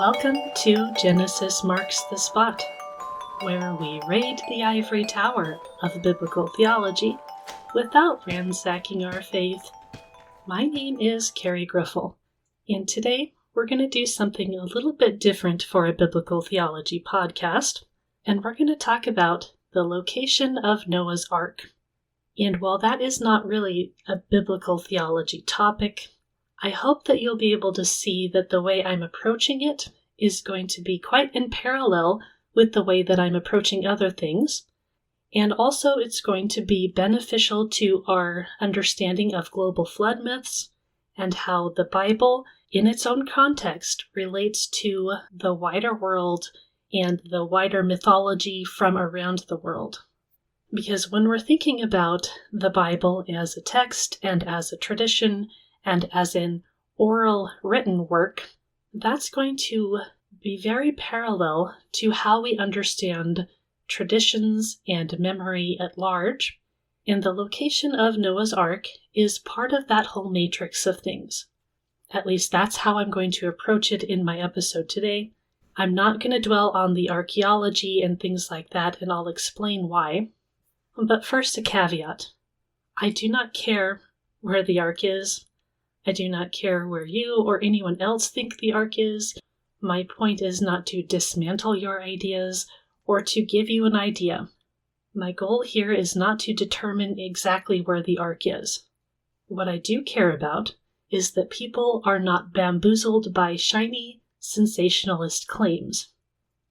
Welcome to Genesis Marks the Spot, where we raid the ivory tower of biblical theology without ransacking our faith. My name is Carey Griffel, and today we're going to do something a little bit different for a biblical theology podcast, and we're going to talk about the location of Noah's Ark. And while that is not really a biblical theology topic, I hope that you'll be able to see that the way I'm approaching it is going to be quite in parallel with the way that I'm approaching other things, and also it's going to be beneficial to our understanding of global flood myths and how the Bible, in its own context, relates to the wider world and the wider mythology from around the world. Because when we're thinking about the Bible as a text and as a tradition, and as an oral written work, that's going to be very parallel to how we understand traditions and memory at large, and the location of Noah's Ark is part of that whole matrix of things. At least that's how I'm going to approach it in my episode today. I'm not going to dwell on the archaeology and things like that, and I'll explain why. But first, a caveat. I do not care where the Ark is. I do not care where you or anyone else think the Ark is. My point is not to dismantle your ideas or to give you an idea. My goal here is not to determine exactly where the Ark is. What I do care about is that people are not bamboozled by shiny, sensationalist claims.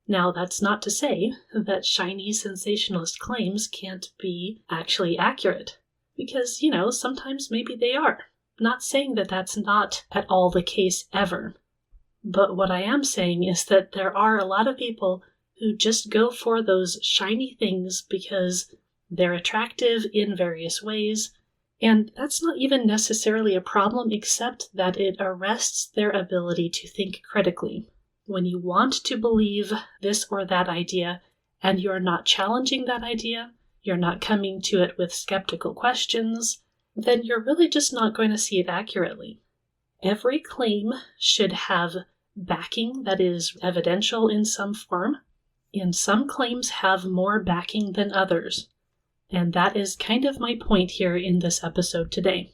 Now, that's not to say that shiny, sensationalist claims can't be actually accurate, because, sometimes maybe they are. Not saying that that's not at all the case ever. But what I am saying is that there are a lot of people who just go for those shiny things because they're attractive in various ways, and that's not even necessarily a problem except that it arrests their ability to think critically. When you want to believe this or that idea, and you're not challenging that idea, you're not coming to it with skeptical questions, then you're really just not going to see it accurately. Every claim should have backing that is evidential in some form, and some claims have more backing than others. And that is kind of my point here in this episode today.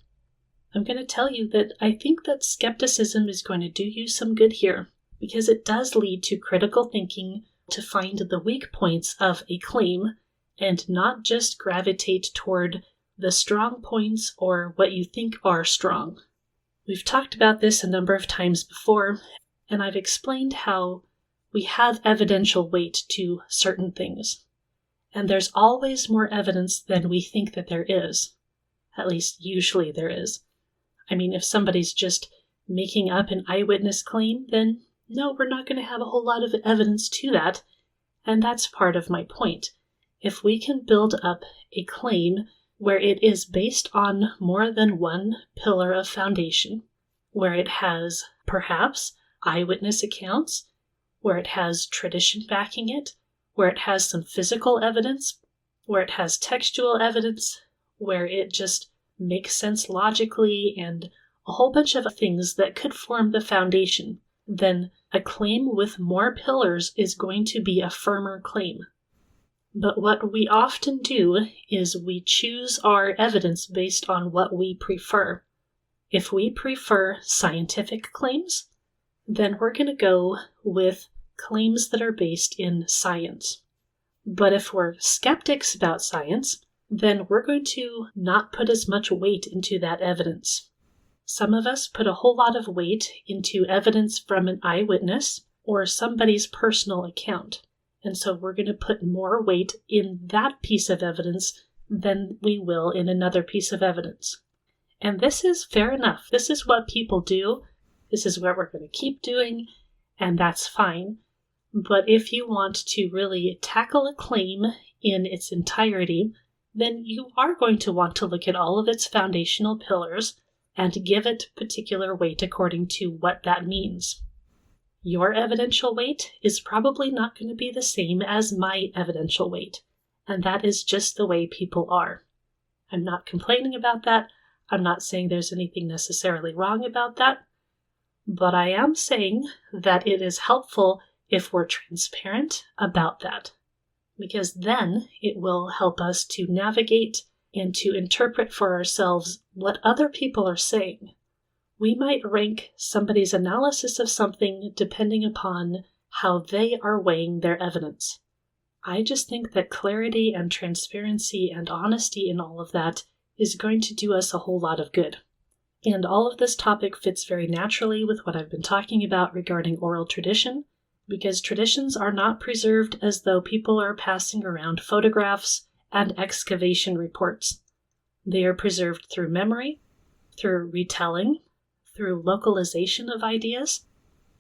I'm going to tell you that I think that skepticism is going to do you some good here, because it does lead to critical thinking to find the weak points of a claim and not just gravitate toward the strong points or what you think are strong. We've talked about this a number of times before, and I've explained how we have evidential weight to certain things. And there's always more evidence than we think that there is. At least usually there is. I mean, if somebody's just making up an eyewitness claim, then no, we're not going to have a whole lot of evidence to that. And that's part of my point. If we can build up a claim where it is based on more than one pillar of foundation, where it has perhaps eyewitness accounts, where it has tradition backing it, where it has some physical evidence, where it has textual evidence, where it just makes sense logically, and a whole bunch of things that could form the foundation, then a claim with more pillars is going to be a firmer claim. But what we often do is we choose our evidence based on what we prefer. If we prefer scientific claims, then we're going to go with claims that are based in science. But if we're skeptics about science, then we're going to not put as much weight into that evidence. Some of us put a whole lot of weight into evidence from an eyewitness or somebody's personal account. And so we're going to put more weight in that piece of evidence than we will in another piece of evidence. And this is fair enough. This is what people do. This is what we're going to keep doing, and that's fine. But if you want to really tackle a claim in its entirety, then you are going to want to look at all of its foundational pillars and give it particular weight according to what that means. Your evidential weight is probably not going to be the same as my evidential weight, and that is just the way people are. I'm not complaining about that. I'm not saying there's anything necessarily wrong about that. But I am saying that it is helpful if we're transparent about that, because then it will help us to navigate and to interpret for ourselves what other people are saying. We might rank somebody's analysis of something depending upon how they are weighing their evidence. I just think that clarity and transparency and honesty in all of that is going to do us a whole lot of good. And all of this topic fits very naturally with what I've been talking about regarding oral tradition, because traditions are not preserved as though people are passing around photographs and excavation reports. They are preserved through memory, through retelling, through localization of ideas,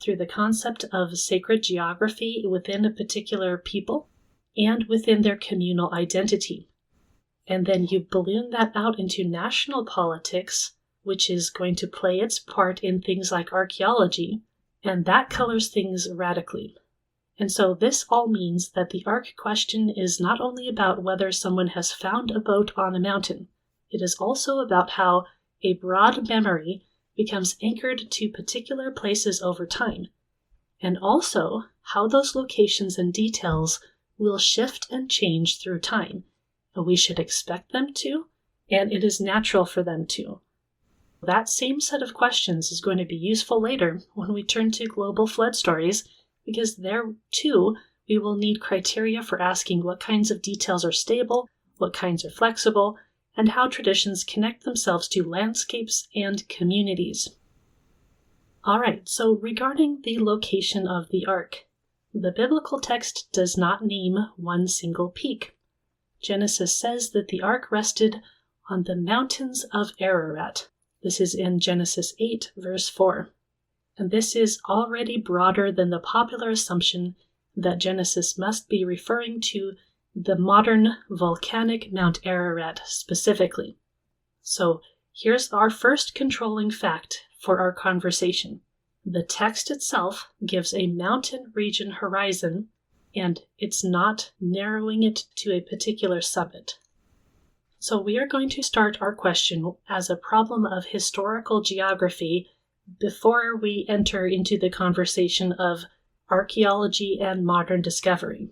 through the concept of sacred geography within a particular people, and within their communal identity. And then you balloon that out into national politics, which is going to play its part in things like archaeology, and that colors things radically. And so this all means that the Ark question is not only about whether someone has found a boat on a mountain, it is also about how a broad memory becomes anchored to particular places over time, and also how those locations and details will shift and change through time. We should expect them to, and it is natural for them to. That same set of questions is going to be useful later when we turn to global flood stories, because there, too, we will need criteria for asking what kinds of details are stable, what kinds are flexible, and how traditions connect themselves to landscapes and communities. All right, so regarding the location of the Ark, the biblical text does not name one single peak. Genesis says that the Ark rested on the Mountains of Ararat. This is in Genesis 8, verse 4. And this is already broader than the popular assumption that Genesis must be referring to the modern volcanic Mount Ararat specifically. So here's our first controlling fact for our conversation. The text itself gives a mountain region horizon, and it's not narrowing it to a particular summit. So we are going to start our question as a problem of historical geography before we enter into the conversation of archaeology and modern discovery.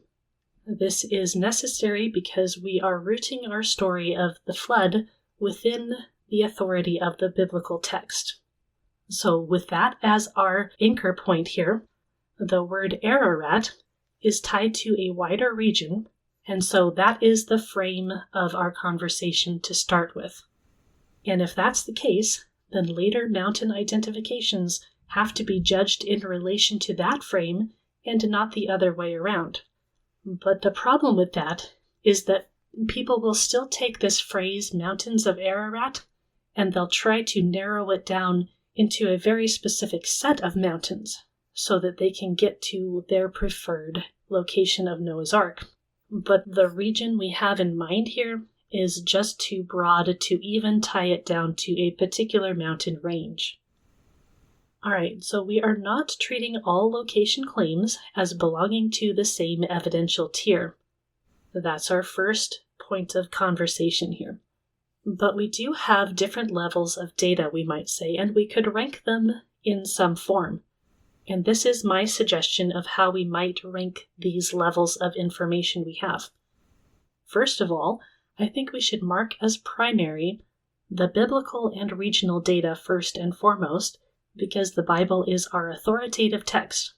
This is necessary because we are rooting our story of the flood within the authority of the biblical text. So with that as our anchor point here, the word Ararat is tied to a wider region, and so that is the frame of our conversation to start with. And if that's the case, then later mountain identifications have to be judged in relation to that frame and not the other way around. But the problem with that is that people will still take this phrase, Mountains of Ararat, and they'll try to narrow it down into a very specific set of mountains so that they can get to their preferred location of Noah's Ark. But the region we have in mind here is just too broad to even tie it down to a particular mountain range. All right, so we are not treating all location claims as belonging to the same evidential tier. That's our first point of conversation here. But we do have different levels of data, we might say, and we could rank them in some form. And this is my suggestion of how we might rank these levels of information we have. First of all, I think we should mark as primary the biblical and regional data first and foremost, because the Bible is our authoritative text.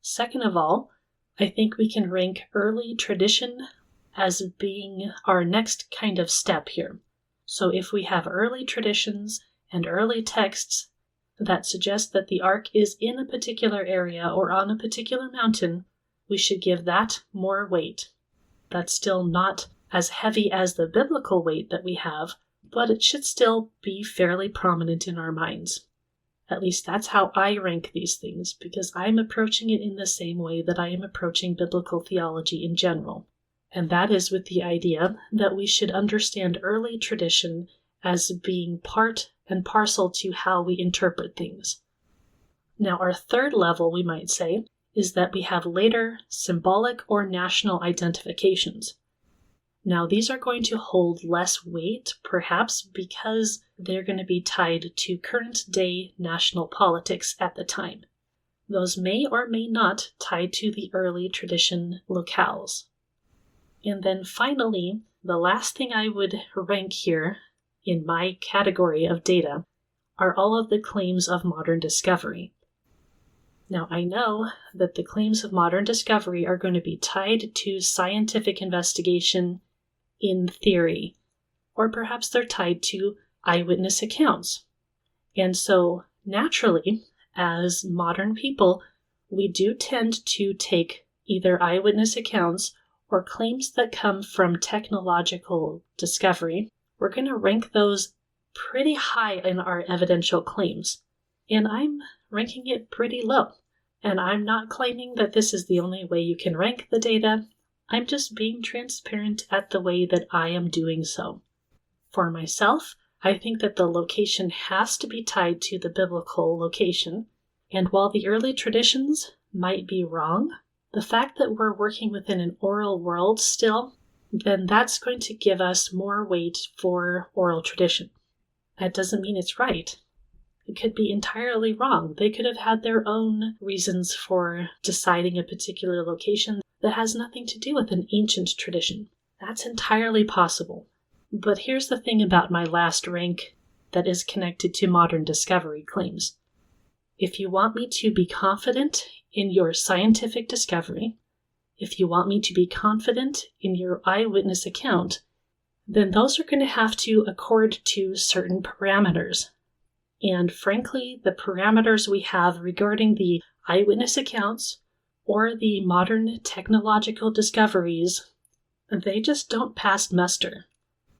Second of all, I think we can rank early tradition as being our next kind of step here. So if we have early traditions and early texts that suggest that the Ark is in a particular area or on a particular mountain, we should give that more weight. That's still not as heavy as the biblical weight that we have, but it should still be fairly prominent in our minds. At least that's how I rank these things, because I'm approaching it in the same way that I am approaching biblical theology in general. And that is with the idea that we should understand early tradition as being part and parcel to how we interpret things. Now, our third level, we might say, is that we have later symbolic or national identifications. Now, these are going to hold less weight, perhaps because they're going to be tied to current day national politics at the time. Those may or may not tie to the early tradition locales. And then finally, the last thing I would rank here in my category of data are all of the claims of modern discovery. Now, I know that the claims of modern discovery are going to be tied to scientific investigation in theory, or perhaps they're tied to eyewitness accounts. And so, naturally, as modern people, we do tend to take either eyewitness accounts or claims that come from technological discovery. We're going to rank those pretty high in our evidential claims. And I'm ranking it pretty low. And I'm not claiming that this is the only way you can rank the data. I'm just being transparent at the way that I am doing so. For myself, I think that the location has to be tied to the biblical location. And while the early traditions might be wrong, the fact that we're working within an oral world still, then that's going to give us more weight for oral tradition. That doesn't mean it's right. It could be entirely wrong. They could have had their own reasons for deciding a particular location that has nothing to do with an ancient tradition. That's entirely possible. But here's the thing about my last rank that is connected to modern discovery claims. If you want me to be confident in your scientific discovery, if you want me to be confident in your eyewitness account, then those are going to have to accord to certain parameters. And frankly, the parameters we have regarding the eyewitness accounts or the modern technological discoveries, they just don't pass muster.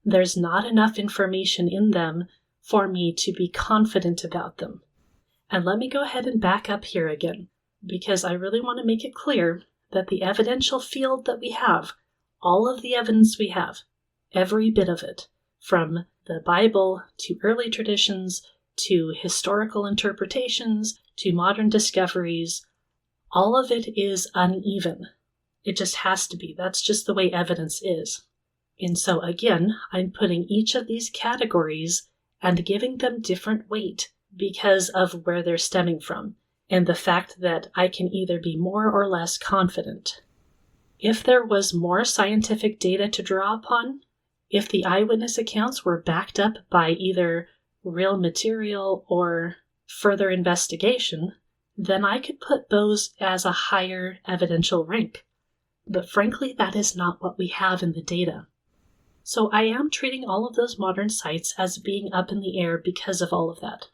There's not enough information in them for me to be confident about them. And let me go ahead and back up here again, because I really want to make it clear that the evidential field that we have, all of the evidence we have, every bit of it, from the Bible to early traditions to historical interpretations to modern discoveries, all of it is uneven. It just has to be. That's just the way evidence is. And so again, I'm putting each of these categories and giving them different weight because of where they're stemming from, and the fact that I can either be more or less confident. If there was more scientific data to draw upon, if the eyewitness accounts were backed up by either real material or further investigation, then I could put those as a higher evidential rank. But frankly, that is not what we have in the data. So I am treating all of those modern sites as being up in the air because of all of that.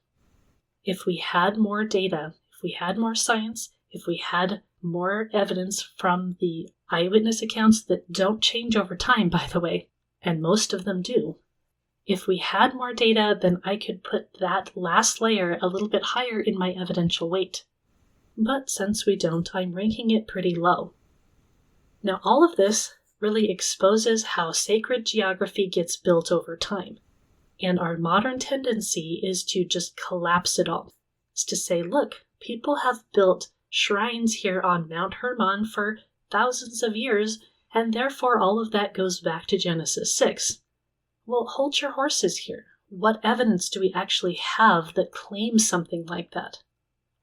If we had more data, if we had more science, if we had more evidence from the eyewitness accounts that don't change over time, by the way, and most of them do, if we had more data, then I could put that last layer a little bit higher in my evidential weight. But since we don't, I'm ranking it pretty low. Now, all of this really exposes how sacred geography gets built over time. And our modern tendency is to just collapse it all. It's to say, look, people have built shrines here on Mount Hermon for thousands of years, and therefore all of that goes back to Genesis 6. Well, hold your horses here. What evidence do we actually have that claims something like that?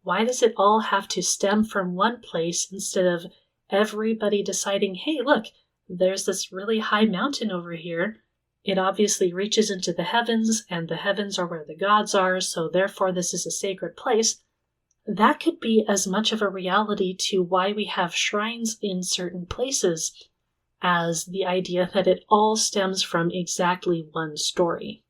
Why does it all have to stem from one place instead of everybody deciding, hey, look, there's this really high mountain over here. It obviously reaches into the heavens, and the heavens are where the gods are, so therefore this is a sacred place. That could be as much of a reality to why we have shrines in certain places as the idea that it all stems from exactly one story.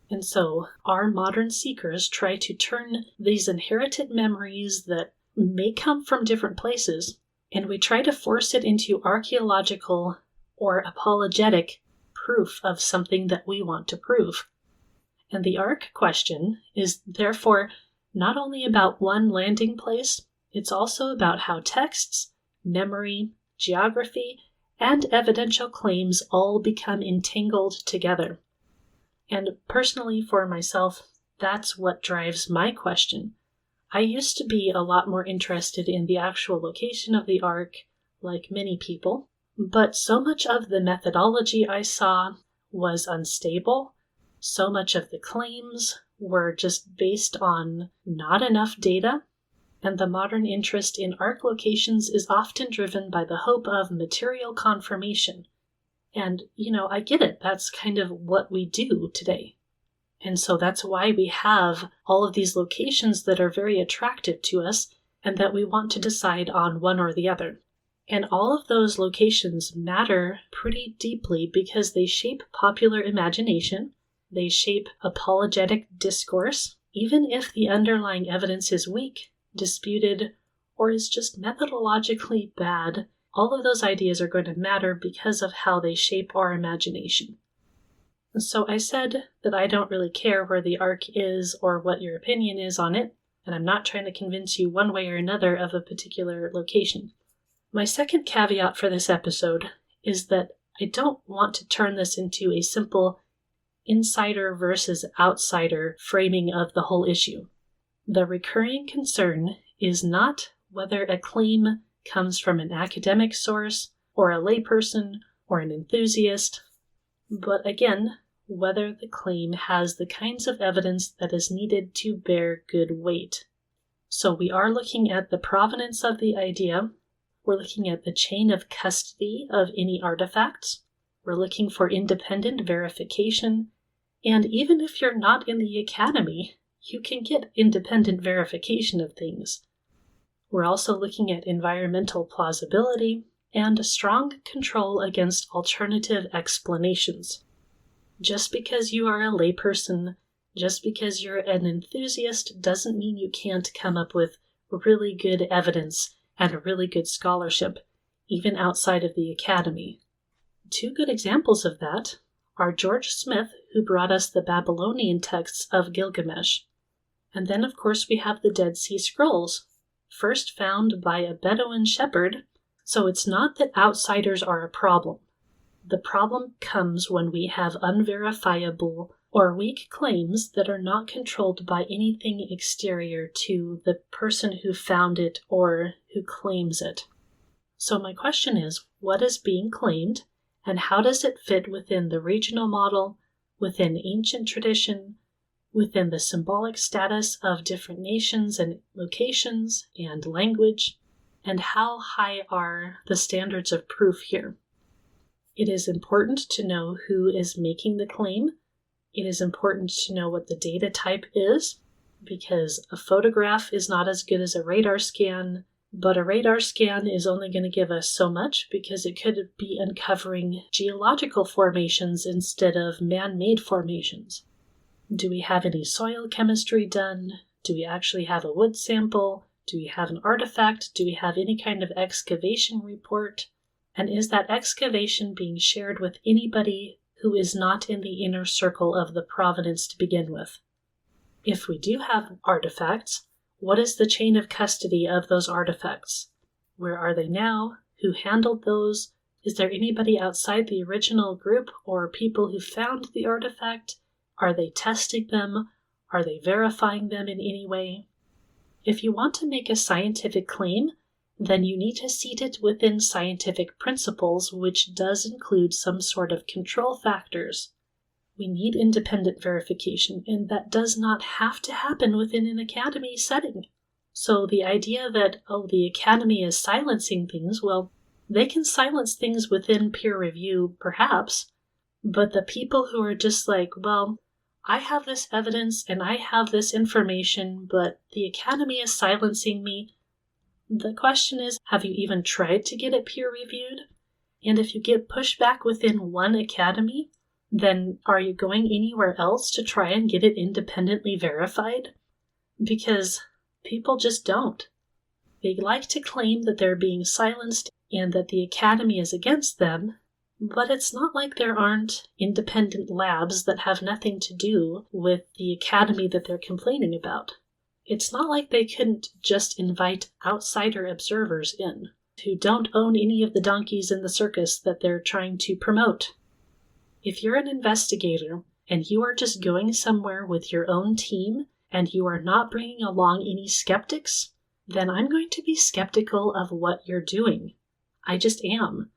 And so our modern seekers try to turn these inherited memories that may come from different places, and we try to force it into archaeological or apologetic proof of something that we want to prove. And the Ark question is therefore not only about one landing place, it's also about how texts, memory, geography, and evidential claims all become entangled together. And personally, for myself, that's what drives my question. I used to be a lot more interested in the actual location of the Ark, like many people, But so much of the methodology I saw was unstable. So much of the claims were just based on not enough data. And the modern interest in ark locations is often driven by the hope of material confirmation. And, I get it. That's kind of what we do today. And so that's why we have all of these locations that are very attractive to us and that we want to decide on one or the other. And all of those locations matter pretty deeply because they shape popular imagination, they shape apologetic discourse, even if the underlying evidence is weak, disputed, or is just methodologically bad. All of those ideas are going to matter because of how they shape our imagination. So I said that I don't really care where the ark is or what your opinion is on it, and I'm not trying to convince you one way or another of a particular location. My second caveat for this episode is that I don't want to turn this into a simple insider versus outsider framing of the whole issue. The recurring concern is not whether a claim comes from an academic source or a layperson or an enthusiast, but again, whether the claim has the kinds of evidence that is needed to bear good weight. So we are looking at the provenance of the idea, we're looking at the chain of custody of any artifacts, we're looking for independent verification, and even if you're not in the academy, you can get independent verification of things. We're also looking at environmental plausibility and a strong control against alternative explanations. Just because you are a layperson, just because you're an enthusiast, doesn't mean you can't come up with really good evidence and really good scholarship, even outside of the academy. Two good examples of that are George Smith, who brought us the Babylonian texts of Gilgamesh. And then, of course, we have the Dead Sea Scrolls, first found by a Bedouin shepherd, so it's not that outsiders are a problem. The problem comes when we have unverifiable or weak claims that are not controlled by anything exterior to the person who found it or who claims it. So my question is, what is being claimed, and how does it fit within the regional model, within ancient tradition, within the symbolic status of different nations and locations and language, and how high are the standards of proof here? It is important to know who is making the claim. It is important to know what the data type is, because a photograph is not as good as a radar scan, but a radar scan is only going to give us so much because it could be uncovering geological formations instead of man-made formations. Do we have any soil chemistry done? Do we actually have a wood sample? Do we have an artifact? Do we have any kind of excavation report? And is that excavation being shared with anybody who is not in the inner circle of the provenance to begin with? If we do have artifacts, what is the chain of custody of those artifacts? Where are they now? Who handled those? Is there anybody outside the original group or people who found the artifact? Are they testing them? Are they verifying them in any way? If you want to make a scientific claim, then you need to seat it within scientific principles, which does include some sort of control factors. We need independent verification, and that does not have to happen within an academy setting. So the idea that, the academy is silencing things, well, they can silence things within peer review, perhaps, but the people who are just like, well, I have this evidence and I have this information, but the academy is silencing me. The question is, have you even tried to get it peer-reviewed? And if you get pushback within one academy, then are you going anywhere else to try and get it independently verified? Because people just don't. They like to claim that they're being silenced and that the academy is against them, but it's not like there aren't independent labs that have nothing to do with the academy that they're complaining about. It's not like they couldn't just invite outsider observers in, who don't own any of the donkeys in the circus that they're trying to promote. If you're an investigator and you are just going somewhere with your own team and you are not bringing along any skeptics, then I'm going to be skeptical of what you're doing. I just am.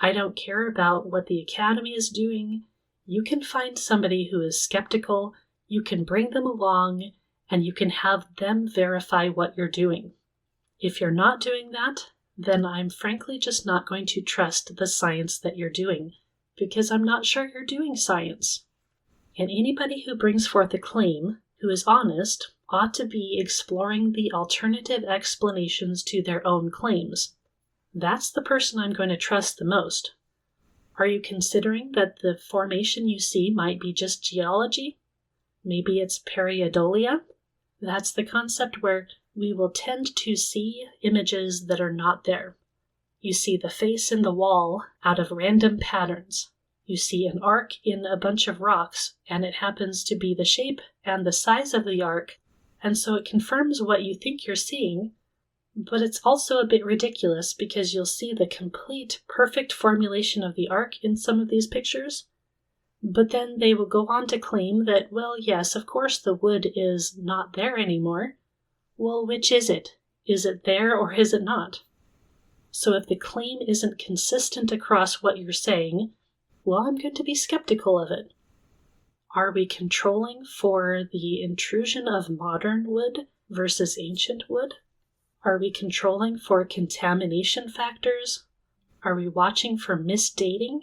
I don't care about what the Academy is doing. You can find somebody who is skeptical, you can bring them along, and you can have them verify what you're doing. If you're not doing that, then I'm frankly just not going to trust the science that you're doing, because I'm not sure you're doing science. And anybody who brings forth a claim, who is honest, ought to be exploring the alternative explanations to their own claims. That's the person I'm going to trust the most. Are you considering that the formation you see might be just geology? Maybe it's pareidolia? That's the concept where we will tend to see images that are not there. You see the face in the wall out of random patterns. You see an ark in a bunch of rocks, and it happens to be the shape and the size of the ark, and so it confirms what you think you're seeing, but it's also a bit ridiculous because you'll see the complete, perfect formulation of the ark in some of these pictures, but then they will go on to claim that, well, yes, of course the wood is not there anymore. Well, which is it? Is it there or is it not? So if the claim isn't consistent across what you're saying, well, I'm going to be skeptical of it. Are we controlling for the intrusion of modern wood versus ancient wood? Are we controlling for contamination factors? Are we watching for misdating?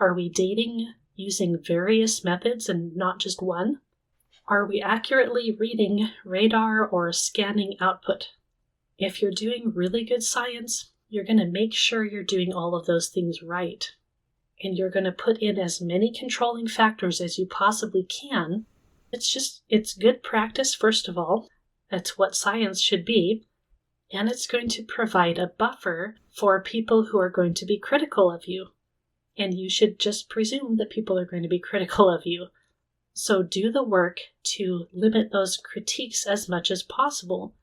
Are we dating using various methods and not just one? Are we accurately reading radar or scanning output? If you're doing really good science, you're going to make sure you're doing all of those things right. And you're going to put in as many controlling factors as you possibly can. It's good practice, first of all. That's what science should be. And it's going to provide a buffer for people who are going to be critical of you. And you should just presume that people are going to be critical of you. So do the work to limit those critiques as much as possible.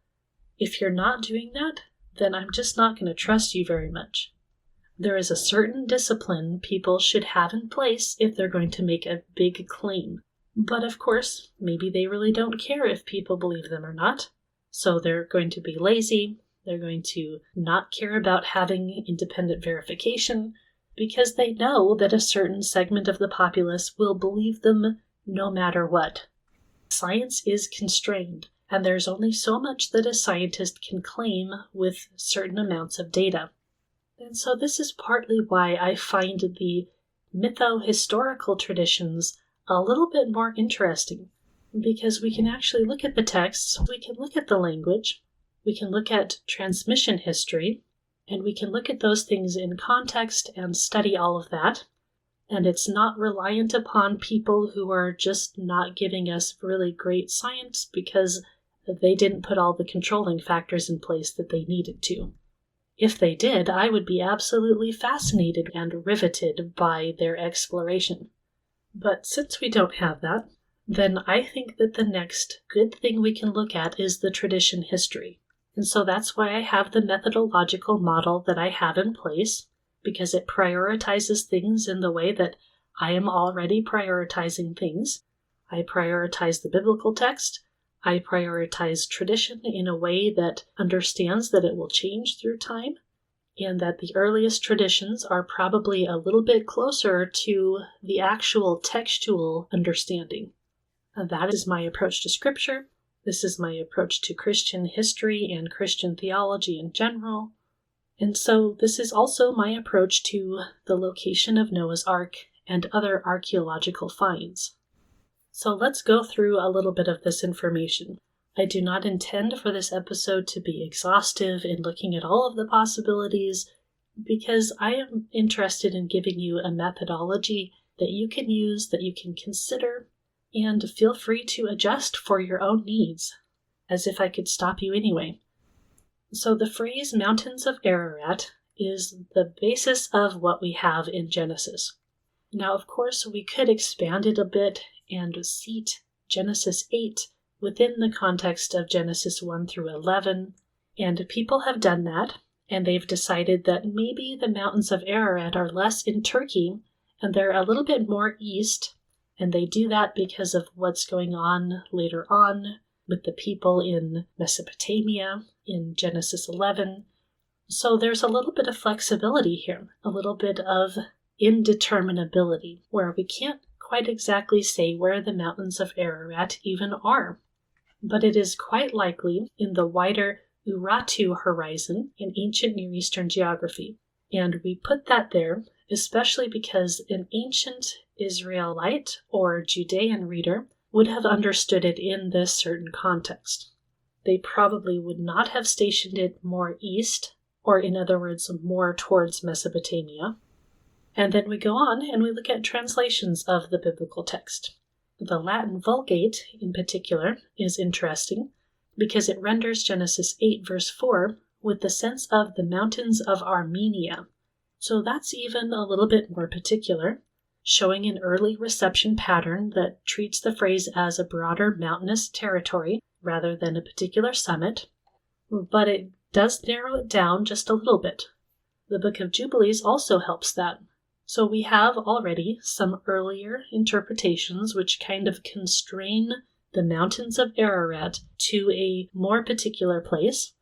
If you're not doing that, then I'm just not going to trust you very much. There is a certain discipline people should have in place if they're going to make a big claim. But of course, maybe they really don't care if people believe them or not. So they're going to be lazy. They're going to not care about having independent verification because they know that a certain segment of the populace will believe them no matter what. Science is constrained, and there's only so much that a scientist can claim with certain amounts of data. And so this is partly why I find the mytho-historical traditions a little bit more interesting, because we can actually look at the texts, we can look at the language, we can look at transmission history, and we can look at those things in context and study all of that. And it's not reliant upon people who are just not giving us really great science because they didn't put all the controlling factors in place that they needed to. If they did, I would be absolutely fascinated and riveted by their exploration. But since we don't have that, then I think that the next good thing we can look at is the tradition history. And so that's why I have the methodological model that I have in place, because it prioritizes things in the way that I am already prioritizing things. I prioritize the biblical text. I prioritize tradition in a way that understands that it will change through time, and that the earliest traditions are probably a little bit closer to the actual textual understanding. That is my approach to Scripture. This is my approach to Christian history and Christian theology in general. And so this is also my approach to the location of Noah's Ark and other archaeological finds. So let's go through a little bit of this information. I do not intend for this episode to be exhaustive in looking at all of the possibilities, because I am interested in giving you a methodology that you can use, that you can consider, and feel free to adjust for your own needs, as if I could stop you anyway. So the phrase Mountains of Ararat is the basis of what we have in Genesis. Now, of course, we could expand it a bit and seat Genesis 8 within the context of Genesis 1 through 11, and people have done that, and they've decided that maybe the Mountains of Ararat are less in Turkey, and they're a little bit more east, and they do that because of what's going on later on with the people in Mesopotamia in Genesis 11. So there's a little bit of flexibility here, a little bit of indeterminability, where we can't quite exactly say where the Mountains of Ararat even are. But it is quite likely in the wider Urartu horizon in ancient Near Eastern geography. And we put that there, especially because an ancient Israelite or Judean reader would have understood it in this certain context. They probably would not have stationed it more east, or in other words, more towards Mesopotamia. And then we go on and we look at translations of the biblical text. The Latin Vulgate, in particular, is interesting because it renders Genesis 8 verse 4 with the sense of the mountains of Armenia. So that's even a little bit more particular, showing an early reception pattern that treats the phrase as a broader mountainous territory rather than a particular summit, but it does narrow it down just a little bit. The Book of Jubilees also helps that. So we have already some earlier interpretations which kind of constrain the Mountains of Ararat to a more particular place,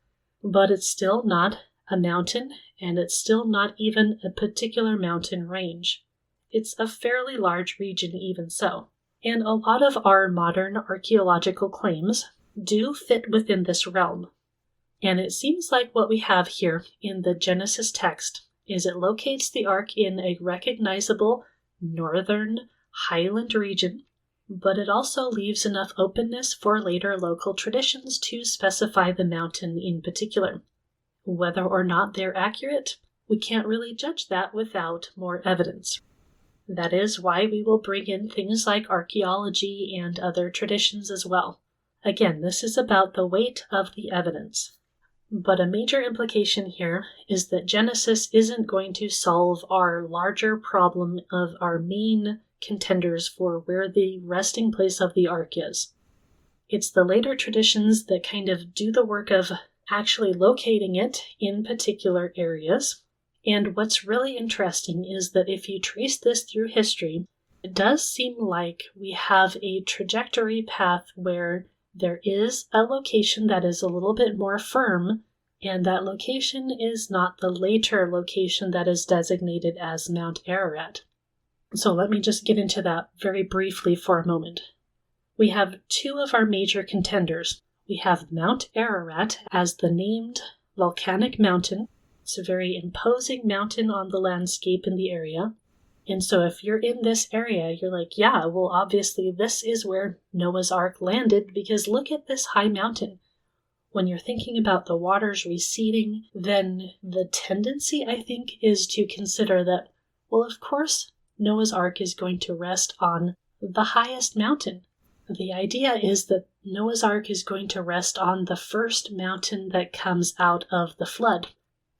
but it's still not a mountain, and it's still not even a particular mountain range. It's a fairly large region even so. And a lot of our modern archaeological claims do fit within this realm. And it seems like what we have here in the Genesis text is it locates the ark in a recognizable northern highland region, but it also leaves enough openness for later local traditions to specify the mountain in particular. Whether or not they're accurate, we can't really judge that without more evidence. That is why we will bring in things like archaeology and other traditions as well. Again, this is about the weight of the evidence. But a major implication here is that Genesis isn't going to solve our larger problem of our main contenders for where the resting place of the ark is. It's the later traditions that kind of do the work of actually locating it in particular areas. And what's really interesting is that if you trace this through history, it does seem like we have a trajectory path where there is a location that is a little bit more firm, and that location is not the later location that is designated as Mount Ararat. So let me just get into that very briefly for a moment. We have two of our major contenders. We have Mount Ararat as the named volcanic mountain. It's a very imposing mountain on the landscape in the area. And so if you're in this area, you're like, yeah, well, obviously this is where Noah's Ark landed because look at this high mountain. When you're thinking about the waters receding, then the tendency, I think, is to consider that, well, of course, Noah's Ark is going to rest on the highest mountain. The idea is that Noah's Ark is going to rest on the first mountain that comes out of the flood.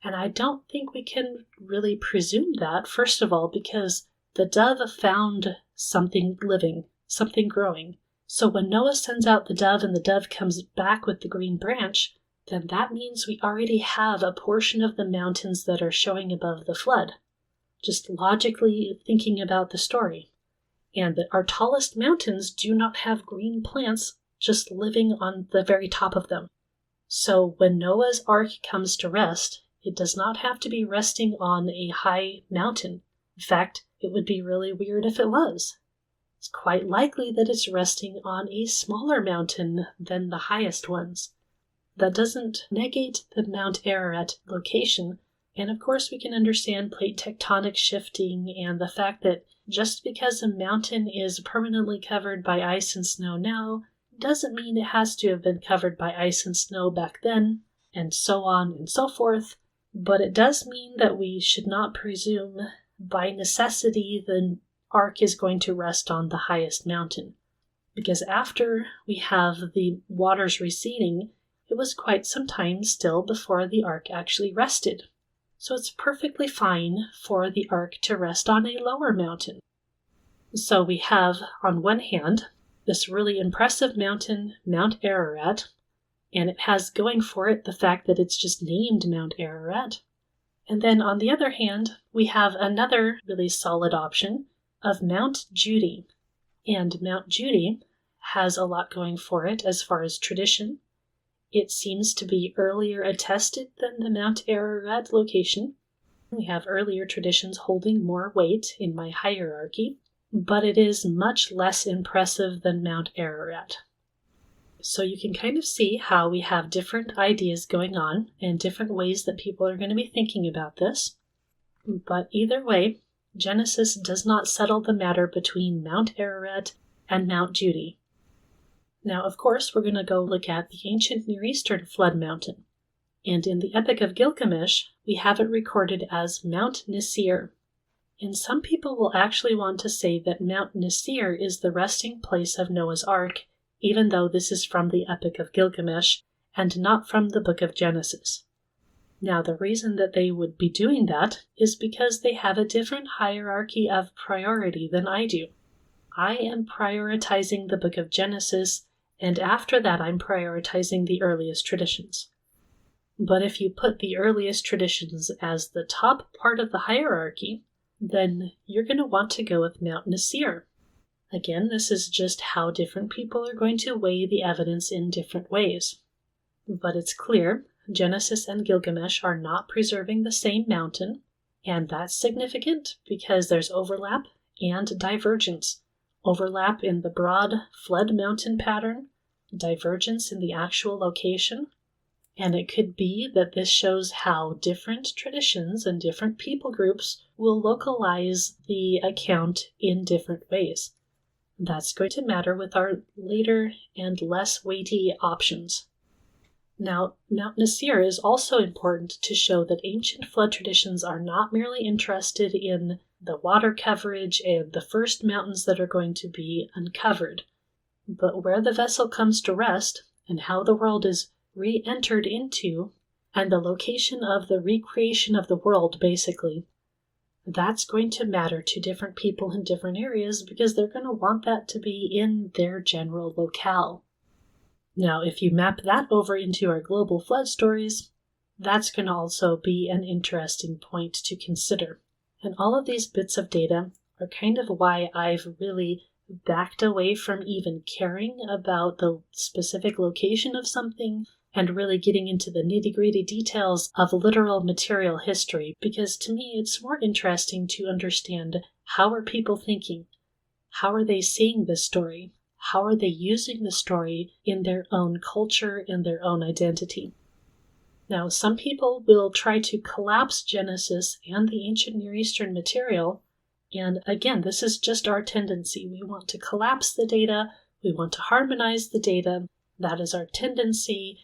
And I don't think we can really presume that, first of all, because the dove found something living, something growing. So when Noah sends out the dove and the dove comes back with the green branch, then that means we already have a portion of the mountains that are showing above the flood. Just logically thinking about the story. And that our tallest mountains do not have green plants just living on the very top of them. So when Noah's Ark comes to rest, it does not have to be resting on a high mountain. In fact, it would be really weird if it was. It's quite likely that it's resting on a smaller mountain than the highest ones. That doesn't negate the Mount Ararat location, and of course we can understand plate tectonic shifting and the fact that just because a mountain is permanently covered by ice and snow now, doesn't mean it has to have been covered by ice and snow back then, and so on and so forth. But it does mean that we should not presume by necessity the ark is going to rest on the highest mountain. Because after we have the waters receding, it was quite some time still before the ark actually rested. So it's perfectly fine for the ark to rest on a lower mountain. So we have, on one hand, this really impressive mountain, Mount Ararat, and it has going for it the fact that it's just named Mount Ararat. And then on the other hand, we have another really solid option of Mount Judi. And Mount Judi has a lot going for it as far as tradition. It seems to be earlier attested than the Mount Ararat location. We have earlier traditions holding more weight in my hierarchy, but it is much less impressive than Mount Ararat. So you can kind of see how we have different ideas going on and different ways that people are going to be thinking about this. But either way, Genesis does not settle the matter between Mount Ararat and Mount Judi. Now, of course, we're going to go look at the ancient Near Eastern flood mountain. And in the Epic of Gilgamesh, we have it recorded as Mount Nisir. And some people will actually want to say that Mount Nisir is the resting place of Noah's Ark, even though this is from the Epic of Gilgamesh and not from the book of Genesis. Now, the reason that they would be doing that is because they have a different hierarchy of priority than I do. I am prioritizing the book of Genesis, and after that I'm prioritizing the earliest traditions. But if you put the earliest traditions as the top part of the hierarchy, then you're going to want to go with Mount Nisir. Again, this is just how different people are going to weigh the evidence in different ways. But it's clear Genesis and Gilgamesh are not preserving the same mountain, and that's significant because there's overlap and divergence. Overlap in the broad flood mountain pattern, divergence in the actual location, and it could be that this shows how different traditions and different people groups will localize the account in different ways. That's going to matter with our later and less weighty options. Now, Mount Nisir is also important to show that ancient flood traditions are not merely interested in the water coverage and the first mountains that are going to be uncovered, but where the vessel comes to rest and how the world is re-entered into, and the location of the recreation of the world, basically. That's going to matter to different people in different areas because they're going to want that to be in their general locale. Now, if you map that over into our global flood stories, that's going to also be an interesting point to consider. And all of these bits of data are kind of why I've really backed away from even caring about the specific location of something and really getting into the nitty-gritty details of literal material history, because to me it's more interesting to understand how are people thinking, how are they seeing this story, how are they using the story in their own culture and their own identity. Now, some people will try to collapse Genesis and the ancient Near Eastern material, and again, this is just our tendency. We want to collapse the data, we want to harmonize the data, that is our tendency,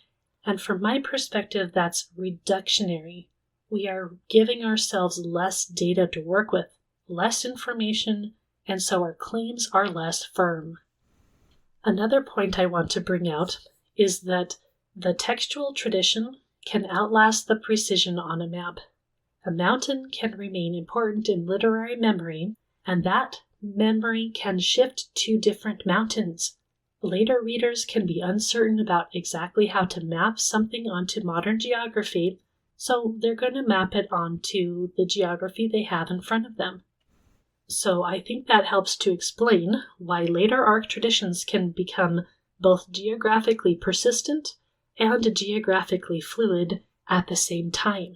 and from my perspective, that's reductionary. We are giving ourselves less data to work with, less information, and so our claims are less firm. Another point I want to bring out is that the textual tradition can outlast the precision on a map. A mountain can remain important in literary memory, and that memory can shift to different mountains. Later readers can be uncertain about exactly how to map something onto modern geography, so they're going to map it onto the geography they have in front of them. So I think that helps to explain why later Ark traditions can become both geographically persistent and geographically fluid at the same time.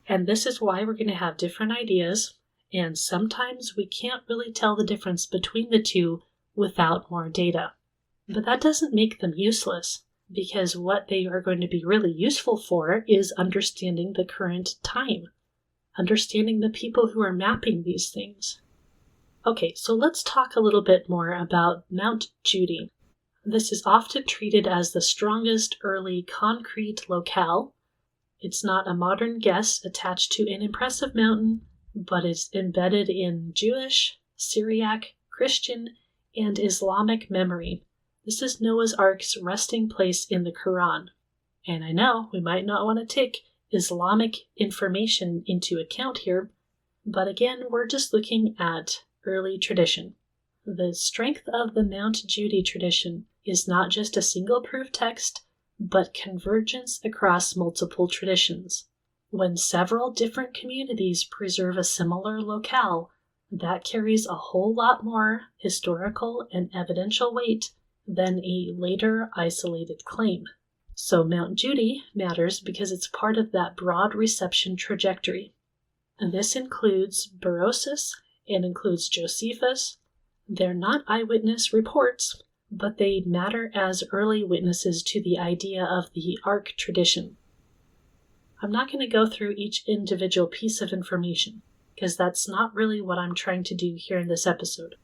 And this is why we're going to have different ideas, and sometimes we can't really tell the difference between the two without more data. But that doesn't make them useless, because what they are going to be really useful for is understanding the current time, understanding the people who are mapping these things. Okay, so let's talk a little bit more about Mount Judi. This is often treated as the strongest early concrete locale. It's not a modern guess attached to an impressive mountain, but it's embedded in Jewish, Syriac, Christian, and Islamic memory. This is Noah's Ark's resting place in the Quran. And I know we might not want to take Islamic information into account here, but again, we're just looking at early tradition. The strength of the Mount Judi tradition is not just a single proof text, but convergence across multiple traditions. When several different communities preserve a similar locale, that carries a whole lot more historical and evidential weight than a later isolated claim. So Mount Judi matters because it's part of that broad reception trajectory. And this includes Berosus, it includes Josephus. They're not eyewitness reports, but they matter as early witnesses to the idea of the Ark tradition. I'm not going to go through each individual piece of information, because that's not really what I'm trying to do here in this episode.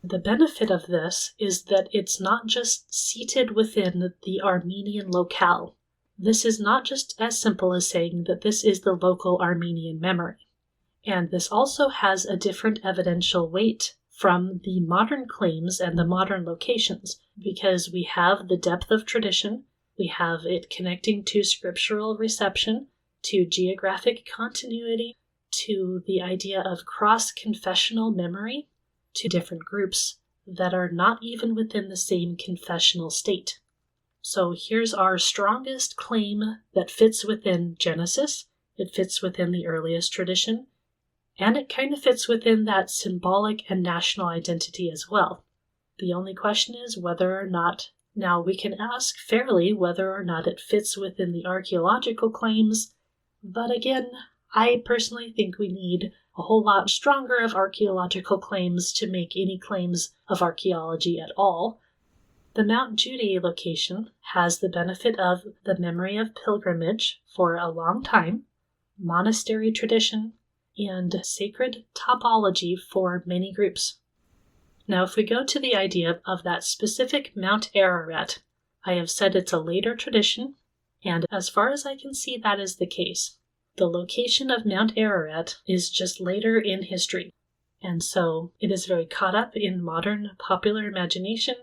The benefit of this is that it's not just seated within the Armenian locale. This is not just as simple as saying that this is the local Armenian memory. And this also has a different evidential weight from the modern claims and the modern locations, because we have the depth of tradition, we have it connecting to scriptural reception, to geographic continuity, to the idea of cross-confessional memory, to different groups that are not even within the same confessional state. So here's our strongest claim that fits within Genesis, it fits within the earliest tradition, and it kind of fits within that symbolic and national identity as well. The only question is whether or not, now we can ask fairly whether or not it fits within the archaeological claims, but again, I personally think we need a whole lot stronger of archaeological claims to make any claims of archaeology at all. The Mount Judi location has the benefit of the memory of pilgrimage for a long time, monastery tradition, and sacred topology for many groups. Now, if we go to the idea of that specific Mount Ararat, I have said it's a later tradition, and as far as I can see, that is the case. The location of Mount Ararat is just later in history, and so it is very caught up in modern popular imagination,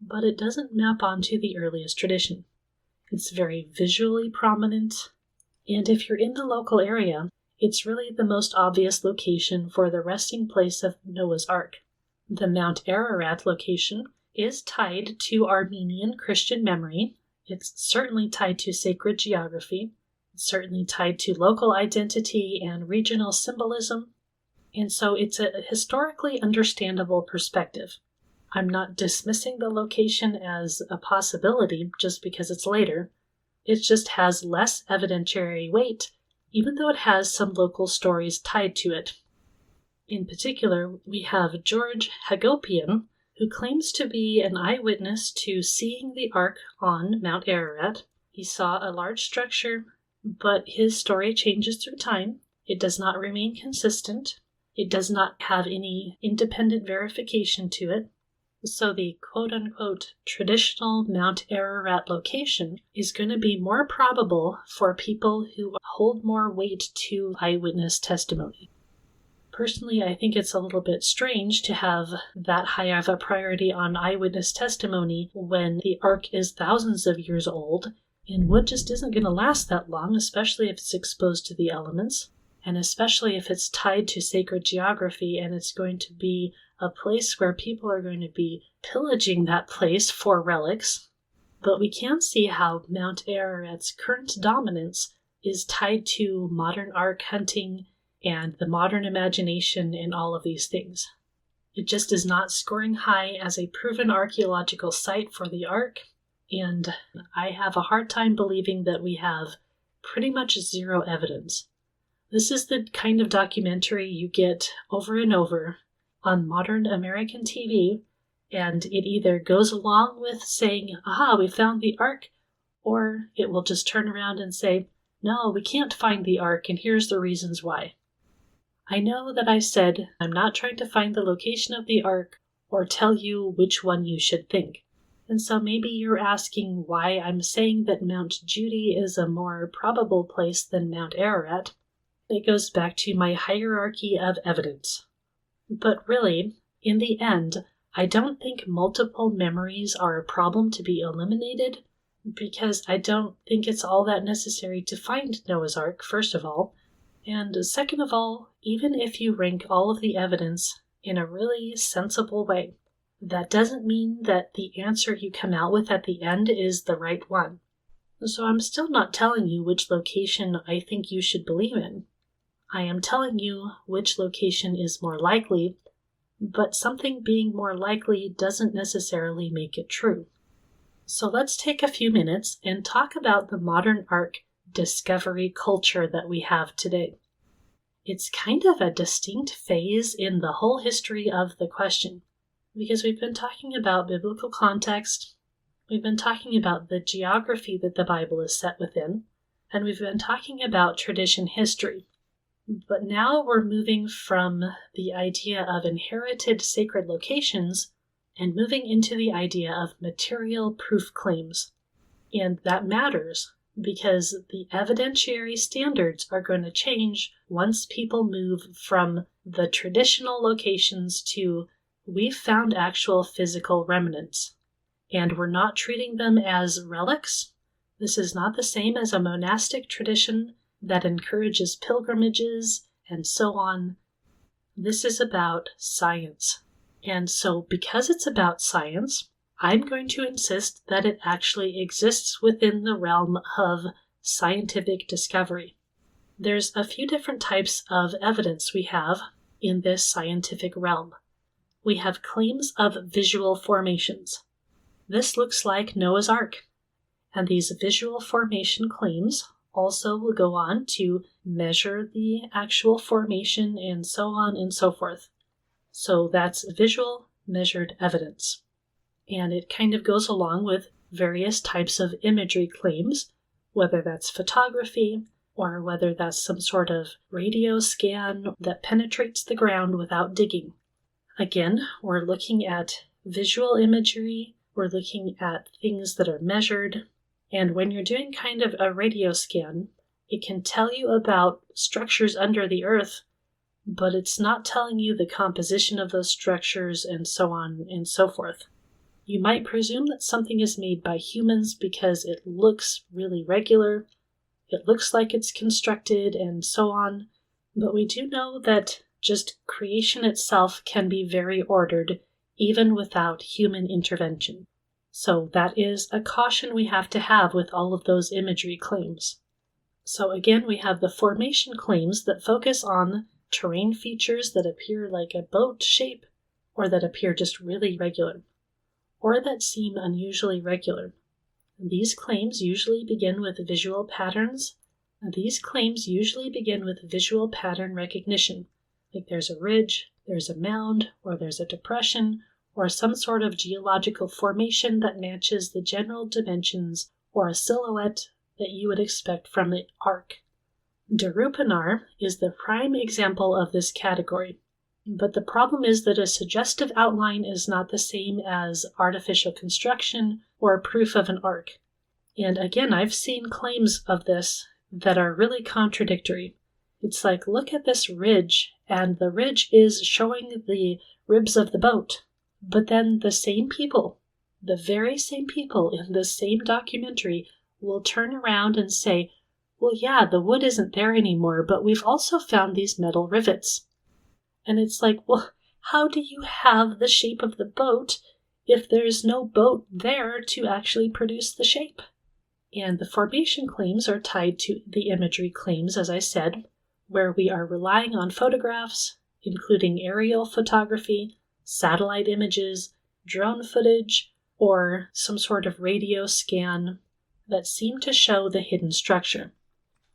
but it doesn't map onto the earliest tradition. It's very visually prominent, and if you're in the local area, it's really the most obvious location for the resting place of Noah's Ark. The Mount Ararat location is tied to Armenian Christian memory. It's certainly tied to sacred geography. It's certainly tied to local identity and regional symbolism. And so it's a historically understandable perspective. I'm not dismissing the location as a possibility just because it's later. It just has less evidentiary weight, even though it has some local stories tied to it. In particular, we have George Hagopian, who claims to be an eyewitness to seeing the Ark on Mount Ararat. He saw a large structure, but his story changes through time. It does not remain consistent. It does not have any independent verification to it. So the quote-unquote traditional Mount Ararat location is going to be more probable for people who hold more weight to eyewitness testimony. Personally, I think it's a little bit strange to have that high of a priority on eyewitness testimony when the Ark is thousands of years old, and wood just isn't going to last that long, especially if it's exposed to the elements, and especially if it's tied to sacred geography and it's going to be a place where people are going to be pillaging that place for relics. But we can see how Mount Ararat's current dominance is tied to modern Ark hunting and the modern imagination and all of these things. It just is not scoring high as a proven archaeological site for the Ark, and I have a hard time believing that we have pretty much zero evidence. This is the kind of documentary you get over and over on modern American TV, and it either goes along with saying, aha, we found the Ark, or it will just turn around and say, no, we can't find the Ark, and here's the reasons why. I know that I said I'm not trying to find the location of the Ark or tell you which one you should think. And so maybe you're asking why I'm saying that Mount Judi is a more probable place than Mount Ararat. It goes back to my hierarchy of evidence. But really, in the end, I don't think multiple memories are a problem to be eliminated, because I don't think it's all that necessary to find Noah's Ark, first of all. And second of all, even if you rank all of the evidence in a really sensible way, that doesn't mean that the answer you come out with at the end is the right one. So I'm still not telling you which location I think you should believe in. I am telling you which location is more likely, but something being more likely doesn't necessarily make it true. So let's take a few minutes and talk about the modern Ark discovery culture that we have today. It's kind of a distinct phase in the whole history of the question, because we've been talking about biblical context, we've been talking about the geography that the Bible is set within, and we've been talking about tradition history. But now we're moving from the idea of inherited sacred locations and moving into the idea of material proof claims. And that matters because the evidentiary standards are going to change once people move from the traditional locations to we've found actual physical remnants. And we're not treating them as relics. This is not the same as a monastic tradition that encourages pilgrimages and so on. This is about science. And so because it's about science, I'm going to insist that it actually exists within the realm of scientific discovery. There's a few different types of evidence we have in this scientific realm. We have claims of visual formations. This looks like Noah's Ark, and these visual formation claims also will go on to measure the actual formation and so on and so forth. So that's visual measured evidence. And it kind of goes along with various types of imagery claims, whether that's photography or whether that's some sort of radio scan that penetrates the ground without digging. Again, we're looking at visual imagery, we're looking at things that are measured, and when you're doing kind of a radio scan, it can tell you about structures under the earth, but it's not telling you the composition of those structures and so on and so forth. You might presume that something is made by humans because it looks really regular, it looks like it's constructed and so on, but we do know that just creation itself can be very ordered even without human intervention. So that is a caution we have to have with all of those imagery claims. So again, we have the formation claims that focus on terrain features that appear like a boat shape or that appear just really regular, or that seem unusually regular. These claims usually begin with visual patterns. These claims usually begin with visual pattern recognition, like there's a ridge, there's a mound, or there's a depression, or some sort of geological formation that matches the general dimensions or a silhouette that you would expect from the ark. Durupınar is the prime example of this category. But the problem is that a suggestive outline is not the same as artificial construction or proof of an ark. And again, I've seen claims of this that are really contradictory. It's like, look at this ridge, and the ridge is showing the ribs of the boat. But then the same people, the very same people in the same documentary will turn around and say, well, yeah, the wood isn't there anymore, but we've also found these metal rivets. And it's like, well, how do you have the shape of the boat if there's no boat there to actually produce the shape? And the formation claims are tied to the imagery claims, as I said, where we are relying on photographs, including aerial photography, satellite images, drone footage, or some sort of radio scan that seem to show the hidden structure.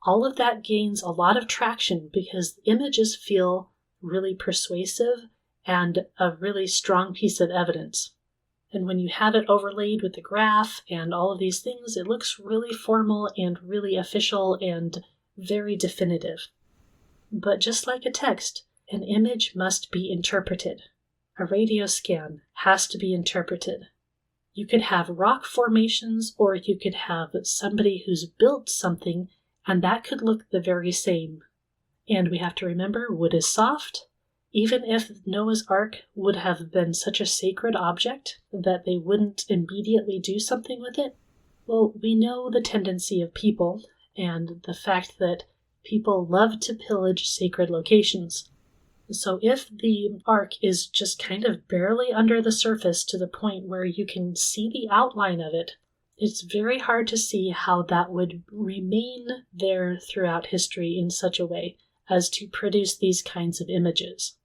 All of that gains a lot of traction because the images feel really persuasive and a really strong piece of evidence. And when you have it overlaid with the graph and all of these things, it looks really formal and really official and very definitive. But just like a text, an image must be interpreted. A radio scan has to be interpreted. You could have rock formations, or you could have somebody who's built something, and that could look the very same. And we have to remember, wood is soft. Even if Noah's Ark would have been such a sacred object that they wouldn't immediately do something with it, well, we know the tendency of people and the fact that people love to pillage sacred locations. So if the ark is just kind of barely under the surface to the point where you can see the outline of it, it's very hard to see how that would remain there throughout history in such a way as to produce these kinds of images.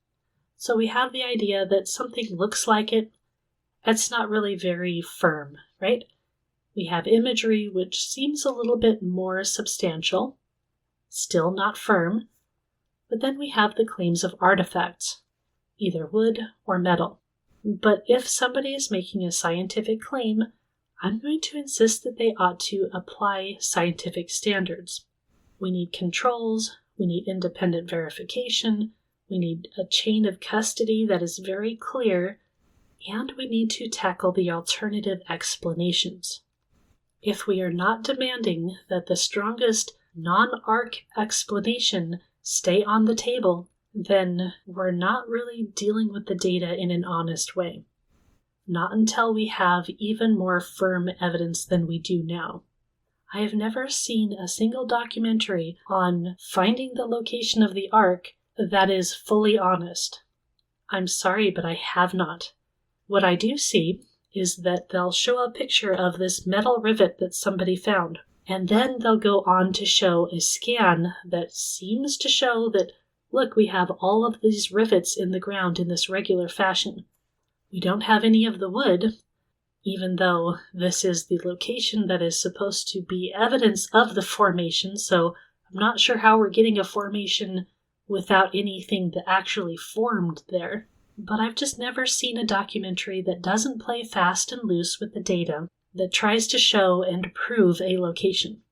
So we have the idea that something looks like it. It's not really very firm, right? We have imagery which seems a little bit more substantial, still not firm, but then we have the claims of artifacts, either wood or metal. But if somebody is making a scientific claim, I'm going to insist that they ought to apply scientific standards. We need controls, we need independent verification, we need a chain of custody that is very clear, and we need to tackle the alternative explanations. If we are not demanding that the strongest non-ark explanation stay on the table, then we're not really dealing with the data in an honest way. Not until we have even more firm evidence than we do now. I have never seen a single documentary on finding the location of the ark that is fully honest. I'm sorry, but I have not. What I do see is that they'll show a picture of this metal rivet that somebody found, and then they'll go on to show a scan that seems to show that, look, we have all of these rivets in the ground in this regular fashion. We don't have any of the wood, even though this is the location that is supposed to be evidence of the formation, so I'm not sure how we're getting a formation without anything that actually formed there. But I've just never seen a documentary that doesn't play fast and loose with the data, that tries to show and prove a location.